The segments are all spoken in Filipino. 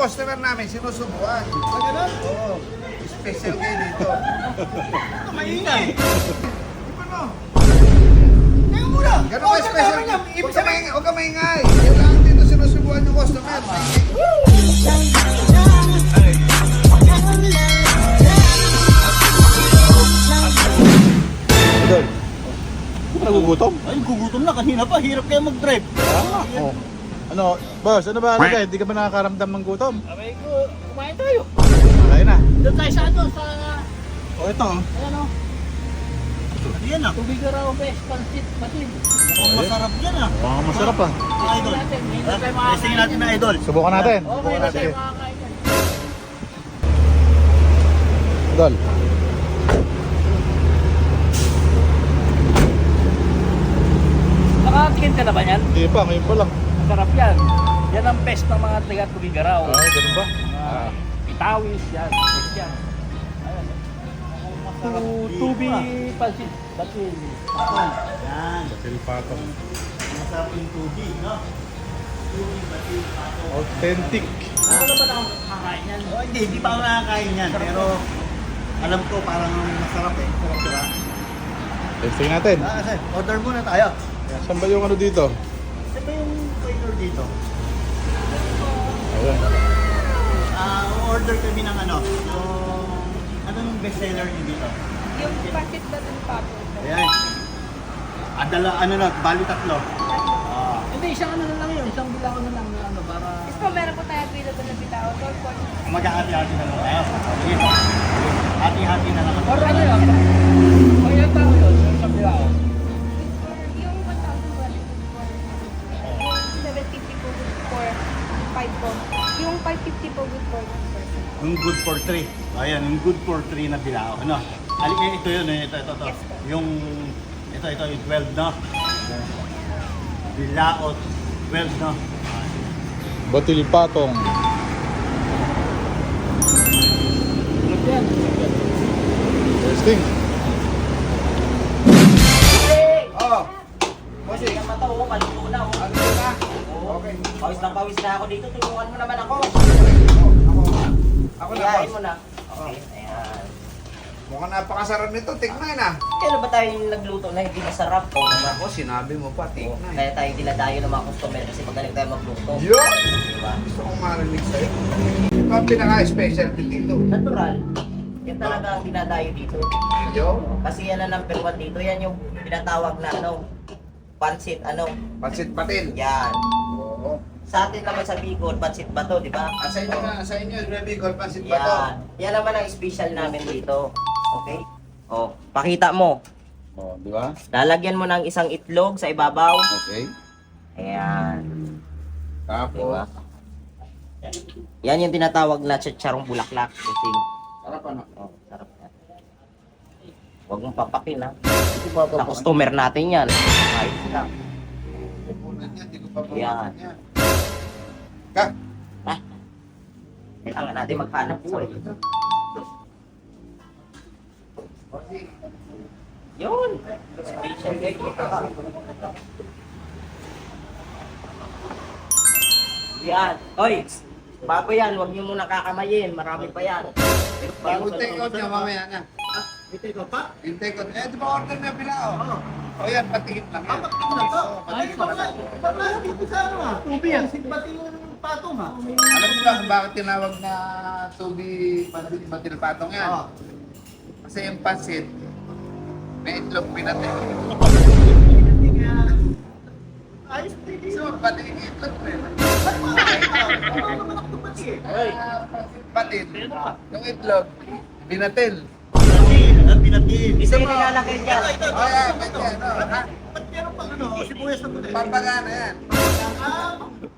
customer namin, sinusubuan. Ah, ganun? Oo. Special kayo dito. Maingay. Ano? Teka muna. Ganun ba Order special? namin yan. Ibig sabihin, Huwag ka maingay. Kailangan dito sinusubuan yung customer. Idol, hindi ka nagugutom? ay, gugutom na kanina pa. Hirap kayo mag-drive. Oo. Ano, boss, ano ba? Hindi ka ba nakakaramdam ng gutom? Abay ko, kumain tayo. Kaya na. Doon tayo sa ano, sa... O ito. Ayan o. Ano yan ah? Tubig ka raw, bes. Pansit, patin. Ayun. Masarap yan ah. Mukhang masarap ah. Idol. Testing natin na idol. Subukan natin. Okay Subukan na natin. tayo makakain yan. Idol. Nakatikin ka na ba yan? Hindi pa, ngayon pa lang. Masarap yan. Yan ang best ng mga taga Tugigaraw. Ah, ganun ba? Itawis yan. Best yan. Ayan. Tubi, pansit, batil. Yan. Batil patong. Masarap yung tubi, no? Tubi, batil, patong. Authentic. Ano ba nakakain yan? Oh, hindi pa ako nakakain yan. Pero alam ko parang masarap eh. Sarap sila. Testing natin. Kasi order muna tayo. Saan ba yung ano dito? Ano ba yung waiter dito? Ayun. Order kami ng ano, anong bestseller niyo dito? Yung packet ba ng papo? Ayan. Adala, ano na, bali tatlo. Hindi, isang ano na lang yun, isang bilaw na lang na ano, para... Is po, meron po tayo available na bitaw. Or po, Magkakati-hati na lang tayo. Sige po. Hati-hati na lang. Or ano yun? O yan tao yun, sa bilaw. yung 1,000 for 750 po good for 5 po. Yung 550 po good for 1 person. Yung good for 3. Ayan, yung good for 3 na bilao. Ano? Ito yun, ito. Yes, po. Yung, ito, yung 12 na. Bilao, 12 na. Batil patong. Testing. Oo. Kasi ang mata ko, paluto na oh. Ano na? Okay. Pawis na pawis na ako dito. Tulungan mo naman ako. Ako na, Iyain boss. mo na. Okay, ayan. Mukhang napakasarap nito. Tikman na. Kailan ba tayo nagluto na hindi masarap? Oo naman. Ako, sinabi mo pa. Tikman. Kaya tayo dinadayo ng mga customer kasi magaling tayo magluto. Yun! Diba? Gusto kong marinig sa'yo. Ito ang pinaka-specialty dito. Natural. Yan talaga ang dinadayo dito. Yo, Kasi yan ang number 1 dito. Yan yung tinatawag na ano, pansit ano. pansit patil. Yan. Oo. Sa atin naman sa Bicol, pansit bato, di ba? Sa inyo na, sa inyo, Grabe Gold, pansit pa to. Yan. Yan naman ang special namin dito. Okay? Oh, pakita mo. Oh, di ba? Lalagyan mo ng isang itlog sa ibabaw. Okay. Ayan. Tapos, Diba? Yan yung tinatawag na chicharong bulaklak. Kusing. sarap ano? Oh, sarap yan. Huwag mong papakin ha. Hindi ko pa Sa customer natin yan. Kahit lang. pupunan niya, hindi ko pa Yan. niya. Ka, Ha? Kailangan natin maghanap buhay. Yun. Special guy dito. Yan. Hoy! Bago yan, huwag niyo muna kakamayin. Marami pa yan. bago take out niya mamaya na. Ito ito pa? Yung take out, di ba order na pila oh? O yan, patingin lang yan. Ay, pagka dito sa ano ah. Tubi yan. Pati yung patong ha. Alam mo ba kung bakit tinawag na tubi pansit batil patong yan? Oo. Kasi yung pansit, may itlog pinatil. Ayos, hindi. So, pati yung itlog rin. Ay, Pansit batil, yung itlog, pinatil. pinatiin. Isa yung nilalagay dyan. O yan, ganyan, no? Ha? Ba't meron pang ano, sibuyas na puti? Pampagana yan.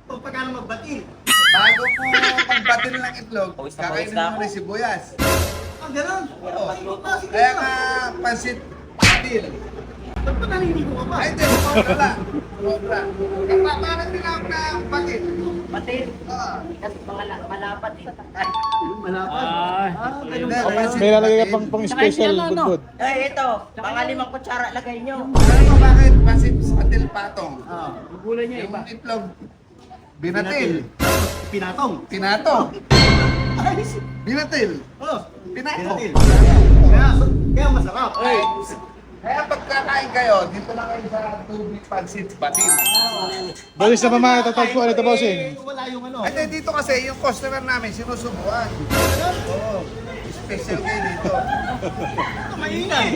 Pagkano magbatil? Bago mo pagbatil ng itlog, Pawis na kakainin ako. mo ng sibuyas. Ah, ganun? Kaya nga, pansit batil. Ba't pa naliligo ka ba? Ay, hindi, sobra. Sobra. Kapapanan din ako na batil. Patil. Ah. Kasi mga malapat eh. Ay, Malapad. Ah, ganun Hindi, ba? pansit May lalagay ka batil. pang special budbud. Ay, ito. Pangalimang kutsara lagay nyo. Alam mo bakit pansit batil patong? Ah, gulay niya Yung iba. itlog, binatil. pinatong. Pinato. Ay, Binatil. oh, Pinato. pinatil. Kaya masarap. Ay, kaya pagkakain kayo, dito lang kayo sa tubig pansit batil. Boss, sa mama, tatagpuan ito, bossing. Wala yung ano. At dito kasi yung customer namin sinusubuan. Oo. Special kayo dito. Maingay.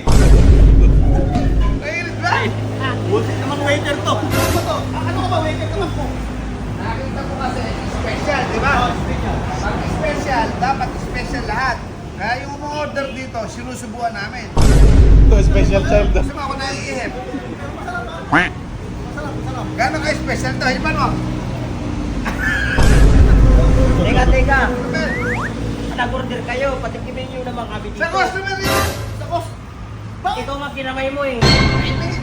Mainit ba? Buti naman waiter to. Ano to? Ano ka ba waiter naman po? Nakita ko kasi special, di ba? Pag special, dapat special lahat. Kaya yung umorder dito, sinusubuan namin. Ito, special child. Gusto mo ako naiihip. Gano'n kayo special to? Hiban mo. Teka. Customer. Nag-order kayo, patikimin nyo naman kami dito. Sa customer yun! Sa Ikaw nga kinamay mo eh.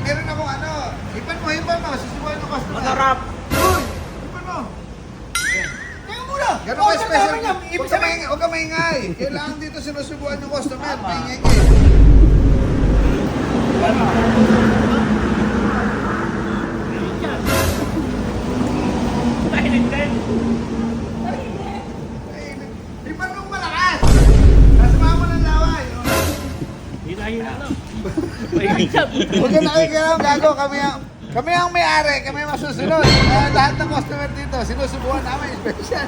Meron akong ano. Hiban mo. Susubuan ng customer. Masarap. Uy! Hiban mo. Teka muna. Gano'n kayo special. Ibig Huwag sabihin, ka maingay. Kailangan dito sinusubuan yung customer. Maingay ka eh. Hiban mo malakas. Nasama mo ng laway. Huwag ka nakikialam, gago. Kami ang may-ari, kami ang masusunod. Kaya lahat ng customer dito, sinusubukan namin, special.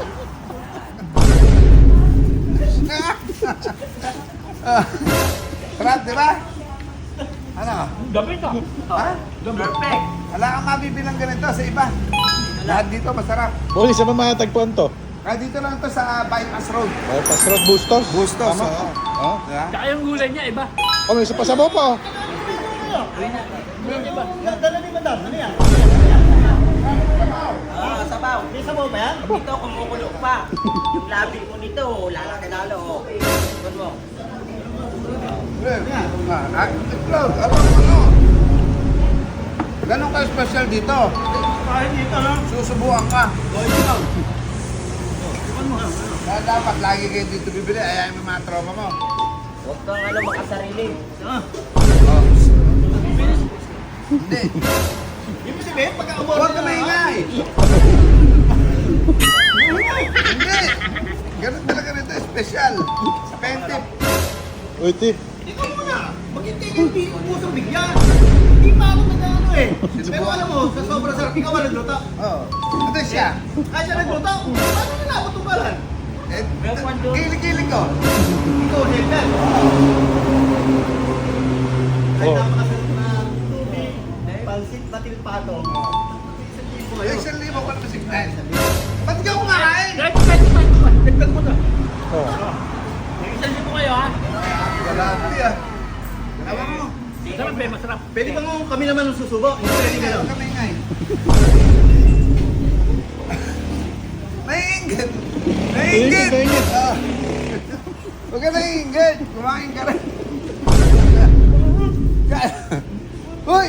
Sarap, di ba? Ano? Gabi ka. Ha? Perfect. Wala kang mabibilang ganito sa iba. Lahat dito masarap. Boss, sa mama, tagpuan to. Kaya dito lang to sa Bypass Road. Bypass Road Bustos. Bustos, Tama. oo. Oh. Diba? Tsaka yung gulay niya, iba. Oh, may isa pa sa mo pa. Dala ni madam. Ano yan? Ah, sabaw. May sabaw ba yan? Dito kumukulo pa. Yung labi mo nito, lalaki-lalo. Ikon mo. Upload, ano? Ganun ka special dito. Kahit dito ha. Susubukan ka. O, ikaw. Kaya dapat lagi kayo dito bibili. Ayayin mo yung mga tropa mo. Huwag kang makasarili. Ah. Oh. Hindi. Ibig sabihin, pagka-umorder Huwag ka maingay. Hindi. Ganun talaga nito. Special. Pentif. Uy, tip. Ikaw muna. Maghintay kayo dito po sa bigyan. Hindi pa ako nag-ano eh. Pero alam mo, sa sobrang sarap, ikaw ang nagluto. Oh. Ito siya. Ay, siya nagluto. Paano nila ako tumbalan? Eh, kilig-kilig ko. Ikaw, Hilda. Ay, Oh. napakasarap na tubig, pansit, batil pato. Eh, 1,000 ko na masignan. Ba't ka kumakain? Kahit dagdag mo na. Oh. May isang libo kayo, ha? Wala ah. Alam mo. Masarap ba? Masarap. Pwede ba mo kami naman ang susubo? Hindi pwede ka lang. Huwag ka maingay. Naiingit. Naiingit. Naiingit. Ah. Huwag ka naiingit. Kumain ka rin. Uy!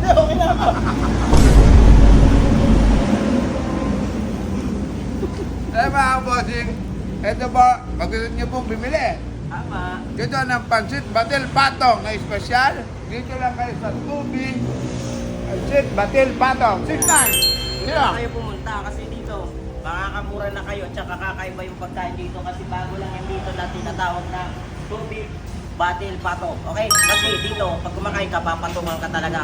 Okay na ako. Eh mga bossing, ito po, pag gusto niyo pong bumili. Tama. Dito ng pansit, batil patong na espesyal. Dito lang kayo sa tubig. Pansit, batil patong. 6-9. Dito Sino? na kayo pumunta kasi dito, makakamura na kayo at saka kakaiba yung pagkain dito kasi bago lang yung dito na tinatawag na tubig, batil, pato. Okay? Kasi dito, pag kumakain ka, papatungan ka talaga.